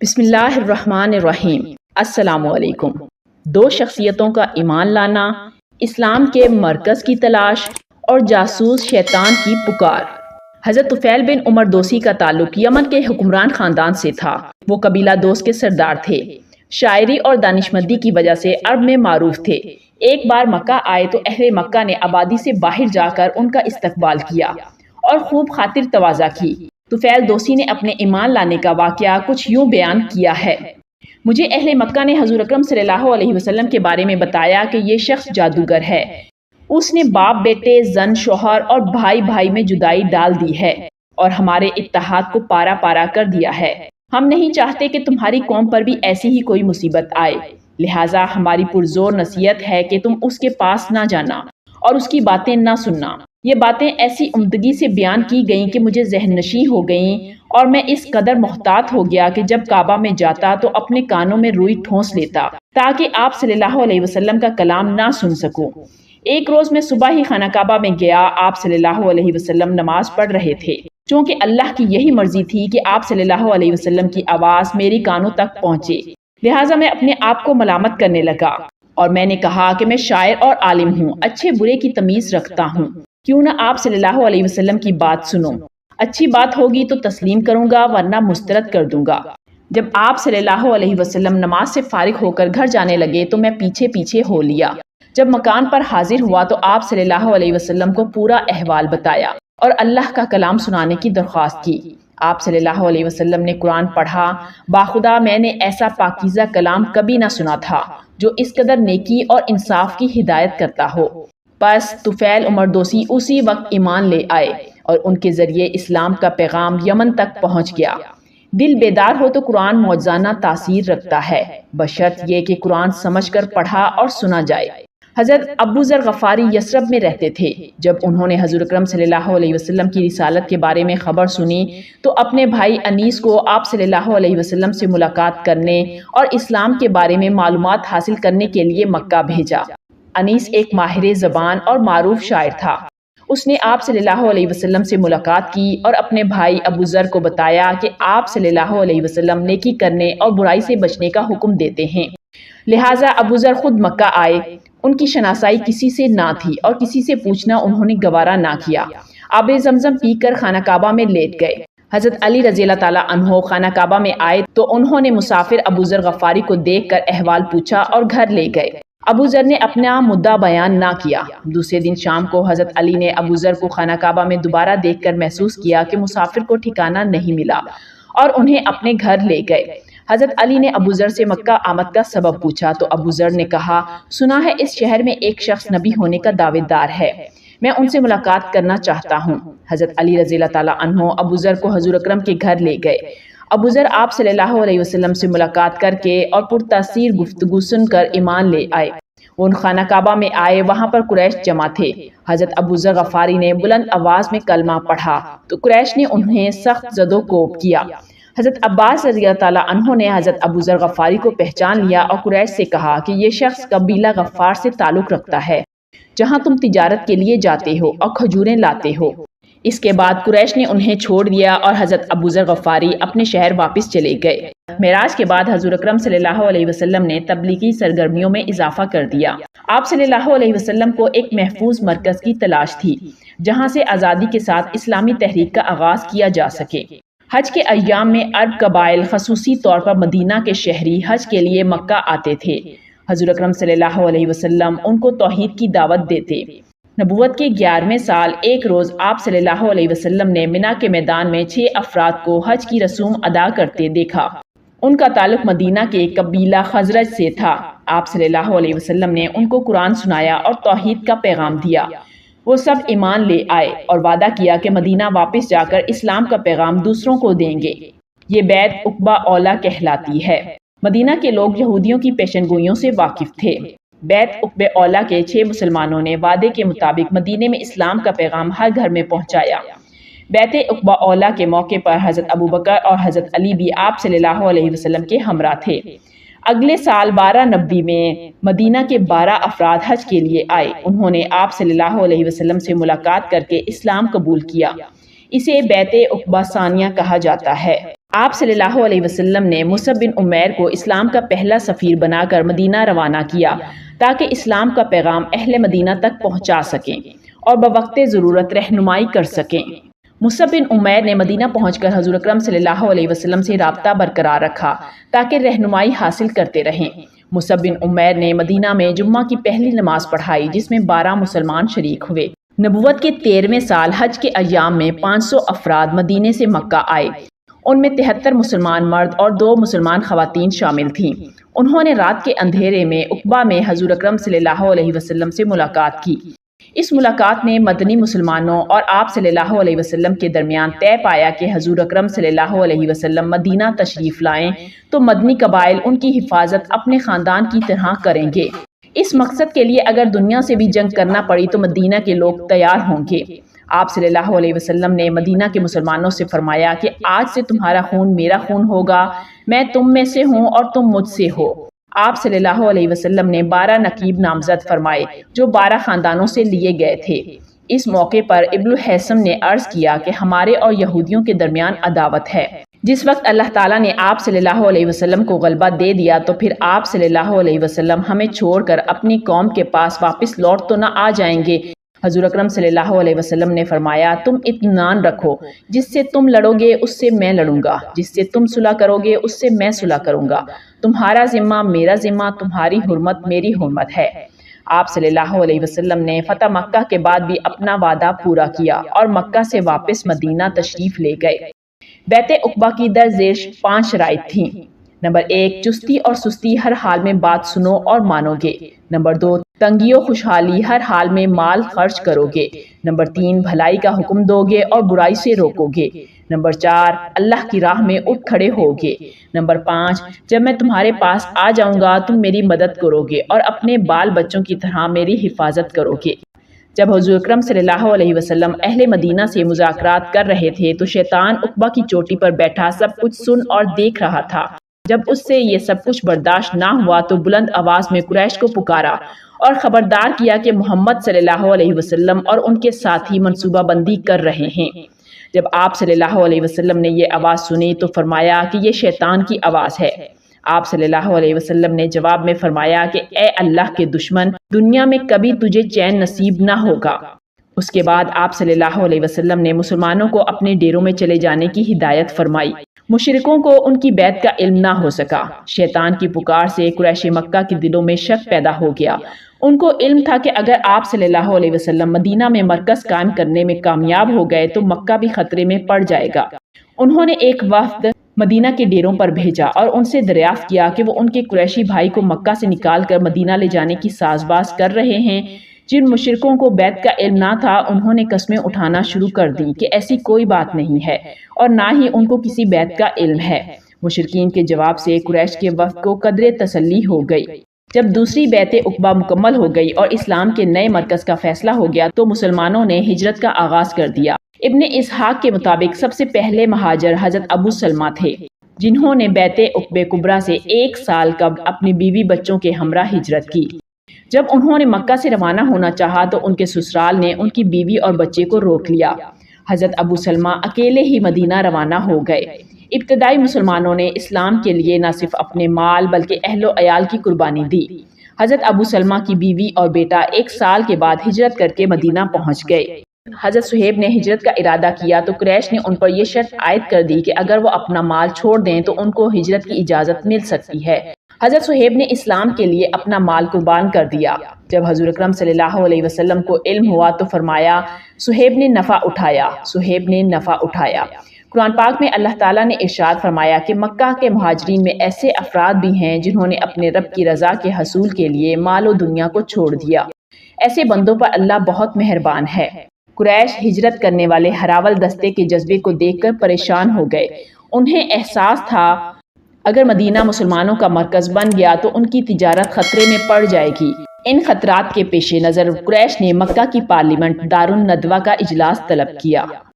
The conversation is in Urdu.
بسم اللہ الرحمن الرحیم۔ السلام علیکم۔ دو شخصیتوں کا ایمان لانا، اسلام کے مرکز کی تلاش اور جاسوس شیطان کی پکار۔ حضرت طفیل بن عمر دوسی کا تعلق یمن کے حکمران خاندان سے تھا۔ وہ قبیلہ دوس کے سردار تھے۔ شاعری اور دانشمندی کی وجہ سے عرب میں معروف تھے۔ ایک بار مکہ آئے تو اہل مکہ نے آبادی سے باہر جا کر ان کا استقبال کیا اور خوب خاطر تواضع کی۔ طفیل دوسی نے اپنے ایمان لانے کا واقعہ کچھ یوں بیان کیا ہے: مجھے اہل مکہ نے حضور اکرم صلی اللہ علیہ وسلم کے بارے میں بتایا کہ یہ شخص جادوگر ہے۔ اس نے باپ بیٹے، زن شوہر اور بھائی بھائی میں جدائی ڈال دی ہے اور ہمارے اتحاد کو پارا پارا کر دیا ہے۔ ہم نہیں چاہتے کہ تمہاری قوم پر بھی ایسی ہی کوئی مصیبت آئے، لہٰذا ہماری پرزور نصیحت ہے کہ تم اس کے پاس نہ جانا اور اس کی باتیں نہ سننا۔ یہ باتیں ایسی عمدگی سے بیان کی گئیں کہ مجھے ذہن نشیں ہو گئیں اور میں اس قدر محتاط ہو گیا کہ جب کعبہ میں جاتا تو اپنے کانوں میں روئی ٹھونس لیتا تاکہ آپ صلی اللہ علیہ وسلم کا کلام نہ سن سکوں۔ ایک روز میں صبح ہی خانہ کعبہ میں گیا۔ آپ صلی اللہ علیہ وسلم نماز پڑھ رہے تھے۔ چونکہ اللہ کی یہی مرضی تھی کہ آپ صلی اللہ علیہ وسلم کی آواز میری کانوں تک پہنچے، لہٰذا میں اپنے آپ کو ملامت کرنے لگا اور میں نے کہا کہ میں شاعر اور عالم ہوں، اچھے برے کی تمیز رکھتا ہوں، کیوں نہ آپ صلی اللہ علیہ وسلم کی بات سنوں؟ اچھی بات ہوگی تو تسلیم کروں گا ورنہ مسترد کر دوں گا۔ جب آپ صلی اللہ علیہ وسلم نماز سے فارغ ہو کر گھر جانے لگے تو میں پیچھے پیچھے ہو لیا۔ جب مکان پر حاضر ہوا تو آپ صلی اللہ علیہ وسلم کو پورا احوال بتایا اور اللہ کا کلام سنانے کی درخواست کی۔ آپ صلی اللہ علیہ وسلم نے قرآن پڑھا۔ باخدا میں نے ایسا پاکیزہ کلام کبھی نہ سنا تھا جو اس قدر نیکی اور انصاف کی ہدایت کرتا ہو۔ پس طفیل عمر دوسی اسی وقت ایمان لے آئے اور ان کے ذریعے اسلام کا پیغام یمن تک پہنچ گیا۔ دل بیدار ہو تو قرآن معجزانہ تاثیر رکھتا ہے، بشرط یہ کہ قرآن سمجھ کر پڑھا اور سنا جائے۔ حضرت ابو ذر غفاری یثرب میں رہتے تھے۔ جب انہوں نے حضور اکرم صلی اللہ علیہ وسلم کی رسالت کے بارے میں خبر سنی تو اپنے بھائی انیس کو آپ صلی اللہ علیہ وسلم سے ملاقات کرنے اور اسلام کے بارے میں معلومات حاصل کرنے کے لیے مکہ بھیجا۔ انیس ایک ماہر زبان اور معروف شاعر تھا۔ اس نے آپ صلی اللہ علیہ وسلم سے ملاقات کی اور اپنے بھائی ابو ذر کو بتایا کہ آپ صلی اللہ علیہ وسلم نیکی کرنے اور برائی سے بچنے کا حکم دیتے ہیں، لہٰذا ابو ذر خود مکہ آئے۔ ان کی شناسائی کسی سے نہ تھی اور کسی سے پوچھنا انہوں نے گوارا نہ کیا۔ آب زمزم پی کر خانہ کعبہ میں لیٹ گئے۔ حضرت علی رضی اللہ تعالیٰ عنہ خانہ کعبہ میں آئے تو انہوں نے مسافر ابو ذر غفاری کو دیکھ کر احوال پوچھا اور گھر لے گئے۔ ابو ذر نے اپنا مدعا بیان نہ کیا۔ دوسرے دن شام کو حضرت علی نے ابو ذر کو خانہ کعبہ میں دوبارہ دیکھ کر محسوس کیا کہ مسافر کو ٹھکانہ نہیں ملا اور انہیں اپنے گھر لے گئے۔ حضرت علی نے ابو ذر سے مکہ آمد کا سبب پوچھا تو ابو ذر نے کہا، سنا ہے اس شہر میں ایک شخص نبی ہونے کا دعویٰ دار ہے، میں ان سے ملاقات کرنا چاہتا ہوں۔ حضرت علی رضی اللہ تعالیٰ عنہ ابو ذر کو حضور اکرم کے گھر لے گئے۔ ابو ذر آپ صلی اللہ علیہ وسلم سے ملاقات کر کے اور پرتاثیر گفتگو سن کر ایمان لے آئے۔ وہ ان خانہ کعبہ میں آئے، وہاں پر قریش جمع تھے۔ حضرت ابو ذر غفاری نے بلند آواز میں کلمہ پڑھا تو قریش نے انہیں سخت زد و کوب کیا۔ حضرت عباس رضی اللہ تعالیٰ عنہ نے حضرت ابو ذر غفاری کو پہچان لیا اور قریش سے کہا کہ یہ شخص قبیلہ غفار سے تعلق رکھتا ہے، جہاں تم تجارت کے لیے جاتے ہو اور کھجوریں لاتے ہو۔ اس کے بعد قریش نے انہیں چھوڑ دیا اور حضرت ابو ذر غفاری اپنے شہر واپس چلے گئے۔ معراج کے بعد حضور اکرم صلی اللہ علیہ وسلم نے تبلیغی سرگرمیوں میں اضافہ کر دیا۔ آپ صلی اللہ علیہ وسلم کو ایک محفوظ مرکز کی تلاش تھی جہاں سے آزادی کے ساتھ اسلامی تحریک کا آغاز کیا جا سکے۔ حج کے ایام میں عرب قبائل خصوصی طور پر مدینہ کے شہری حج کے لیے مکہ آتے تھے۔ حضور اکرم صلی اللہ علیہ وسلم ان کو توحید کی دعوت دیتے۔ نبوت کے 11ویں سال ایک روز آپ صلی اللہ علیہ وسلم نے منا کے میدان میں 6 افراد کو حج کی رسوم ادا کرتے دیکھا۔ ان کا تعلق مدینہ کے قبیلہ خزرج سے تھا۔ آپ صلی اللہ علیہ وسلم نے ان کو قرآن سنایا اور توحید کا پیغام دیا۔ وہ سب ایمان لے آئے اور وعدہ کیا کہ مدینہ واپس جا کر اسلام کا پیغام دوسروں کو دیں گے۔ یہ بیعت عقبہ اولا کہلاتی ہے۔ مدینہ کے لوگ یہودیوں کی پیشن گوئیوں سے واقف تھے۔ بیعت عقبہ اولا کے 6 مسلمانوں نے وعدے کے مطابق مدینے میں اسلام کا پیغام ہر گھر میں پہنچایا۔ بیعت عقبہ اولا کے موقع پر حضرت ابوبکر اور حضرت علی بھی آپ صلی اللہ علیہ وسلم کے ہمراہ تھے۔ اگلے سال 1290 میں مدینہ کے 12 افراد حج کے لیے آئے۔ انہوں نے آپ صلی اللہ علیہ وسلم سے ملاقات کر کے اسلام قبول کیا۔ اسے بیعت عقبہ ثانیہ کہا جاتا ہے۔ آپ صلی اللہ علیہ وسلم نے مصعب بن عمیر کو اسلام کا پہلا سفیر بنا کر مدینہ روانہ کیا تاکہ اسلام کا پیغام اہل مدینہ تک پہنچا سکیں اور بوقت ضرورت رہنمائی کر سکیں۔ مصعب بن عمیر نے مدینہ پہنچ کر حضور اکرم صلی اللہ علیہ وسلم سے رابطہ برقرار رکھا تاکہ رہنمائی حاصل کرتے رہیں۔ مصعب بن عمیر نے مدینہ میں جمعہ کی پہلی نماز پڑھائی جس میں 12 مسلمان شریک ہوئے۔ نبوت کے 13ویں سال حج کے ایام میں 500 افراد مدینے سے مکہ آئے۔ ان میں 73 مسلمان مرد اور 2 مسلمان خواتین شامل تھیں۔ انہوں نے رات کے اندھیرے میں عقبہ میں حضور اکرم صلی اللہ علیہ وسلم سے ملاقات کی۔ اس ملاقات نے مدنی مسلمانوں اور آپ صلی اللہ علیہ وسلم کے درمیان طے پایا کہ حضور اکرم صلی اللہ علیہ وسلم مدینہ تشریف لائیں تو مدنی قبائل ان کی حفاظت اپنے خاندان کی طرح کریں گے۔ اس مقصد کے لیے اگر دنیا سے بھی جنگ کرنا پڑی تو مدینہ کے لوگ تیار ہوں گے۔ آپ صلی اللہ علیہ وسلم نے مدینہ کے مسلمانوں سے فرمایا کہ آج سے تمہارا خون میرا خون ہوگا، میں تم میں سے ہوں اور تم مجھ سے ہو۔ آپ صلی اللہ علیہ وسلم نے 12 نقیب نامزد فرمائے جو 12 خاندانوں سے لیے گئے تھے۔ اس موقع پر ابن الحیثم نے عرض کیا کہ ہمارے اور یہودیوں کے درمیان عداوت ہے۔ جس وقت اللہ تعالیٰ نے آپ صلی اللہ علیہ وسلم کو غلبہ دے دیا تو پھر آپ صلی اللہ علیہ وسلم ہمیں چھوڑ کر اپنی قوم کے پاس واپس لوٹ تو نہ آ جائیں گے۔ حضور اکرم صلی اللہ علیہ وسلم نے فرمایا تم اطمینان رکھو، جس سے تم لڑو گے اس سے میں لڑوں گا، جس سے تم صلح کرو گے اس سے میں صلح کروں گا، تمہارا ذمہ میرا ذمہ، تمہاری حرمت میری حرمت ہے۔ آپ صلی اللہ علیہ وسلم نے فتح مکہ کے بعد بھی اپنا وعدہ پورا کیا اور مکہ سے واپس مدینہ تشریف لے گئے۔ بیعت عقبہ کی درزیش 5 شرائط تھیں۔ نمبر 1 چستی اور سستی ہر حال میں بات سنو اور مانو گے۔ نمبر 2 تنگی و خوشحالی ہر حال میں مال خرچ کرو گے۔ نمبر 3 بھلائی کا حکم دو گے اور برائی سے روکو گے۔ نمبر 4 اللہ کی راہ میں اٹھ کھڑے ہوگے۔ نمبر 5 جب میں تمہارے پاس آ جاؤں گا تم میری مدد کرو گے اور اپنے بال بچوں کی طرح میری حفاظت کرو گے۔ جب حضور اکرم صلی اللہ علیہ وسلم اہل مدینہ سے مذاکرات کر رہے تھے تو شیطان عقبہ کی چوٹی پر بیٹھا سب کچھ سن اور دیکھ رہا تھا۔ جب اس سے یہ سب کچھ برداشت نہ ہوا تو بلند آواز میں قریش کو پکارا اور خبردار کیا کہ محمد صلی اللہ علیہ وسلم اور ان کے ساتھی منصوبہ بندی کر رہے ہیں۔ جب آپ صلی اللہ علیہ وسلم نے یہ آواز سنی تو فرمایا کہ یہ شیطان کی آواز ہے۔ آپ صلی اللہ علیہ وسلم نے جواب میں فرمایا کہ اے اللہ کے دشمن، دنیا میں کبھی تجھے چین نصیب نہ ہوگا۔ اس کے بعد آپ صلی اللہ علیہ وسلم نے مسلمانوں کو اپنے ڈیروں میں چلے جانے کی ہدایت فرمائی۔ مشرکوں کو ان کی بیعت کا علم نہ ہو سکا۔ شیطان کی پکار سے قریش مکہ کے دلوں میں شک پیدا ہو گیا۔ ان کو علم تھا کہ اگر آپ صلی اللہ علیہ وسلم مدینہ میں مرکز قائم کرنے میں کامیاب ہو گئے تو مکہ بھی خطرے میں پڑ جائے گا۔ انہوں نے ایک وفد مدینہ کے ڈیروں پر بھیجا اور ان سے دریافت کیا کہ وہ ان کے قریشی بھائی کو مکہ سے نکال کر مدینہ لے جانے کی ساز باز کر رہے ہیں۔ جن مشرکوں کو بیعت کا علم نہ تھا انہوں نے قسمیں اٹھانا شروع کر دی کہ ایسی کوئی بات نہیں ہے اور نہ ہی ان کو کسی بیعت کا علم ہے۔ مشرکین کے جواب سے قریش کے وفد کو قدرے تسلی ہو گئی۔ جب دوسری بیعت عقبہ مکمل ہو گئی اور اسلام کے نئے مرکز کا فیصلہ ہو گیا تو مسلمانوں نے ہجرت کا آغاز کر دیا۔ ابن اسحاق کے مطابق سب سے پہلے مہاجر حضرت ابو سلمہ تھے جنہوں نے بیعت عقبہ کبریٰ سے 1 سال قبل اپنی بیوی بچوں کے ہمراہ ہجرت کی۔ جب انہوں نے مکہ سے روانہ ہونا چاہا تو ان کے سسرال نے ان کی بیوی اور بچے کو روک لیا۔ حضرت ابو سلمہ اکیلے ہی مدینہ روانہ ہو گئے۔ ابتدائی مسلمانوں نے اسلام کے لیے نہ صرف اپنے مال بلکہ اہل و عیال کی قربانی دی۔ حضرت ابو سلمہ کی بیوی اور بیٹا 1 سال کے بعد ہجرت کر کے مدینہ پہنچ گئے۔ حضرت صہیب نے ہجرت کا ارادہ کیا تو قریش نے ان پر یہ شرط عائد کر دی کہ اگر وہ اپنا مال چھوڑ دیں تو ان کو ہجرت کی اجازت مل سکتی ہے۔ حضرت صہیب نے اسلام کے لیے اپنا مال قربان کر دیا۔ جب حضور اکرم صلی اللہ علیہ وسلم کو علم ہوا تو فرمایا صہیب نے نفع اٹھایا، صہیب نے نفع اٹھایا۔ قرآن پاک میں اللہ تعالیٰ نے ارشاد فرمایا کہ مکہ کے مہاجرین میں ایسے افراد بھی ہیں جنہوں نے اپنے رب کی رضا کے حصول کے لیے مال و دنیا کو چھوڑ دیا۔ ایسے بندوں پر اللہ بہت مہربان ہے۔ قریش ہجرت کرنے والے ہراول دستے کے جذبے کو دیکھ کر پریشان ہو گئے۔ انہیں احساس تھا اگر مدینہ مسلمانوں کا مرکز بن گیا تو ان کی تجارت خطرے میں پڑ جائے گی۔ ان خطرات کے پیش نظر قریش نے مکہ کی پارلیمنٹ دار الندوہ کا اجلاس طلب کیا۔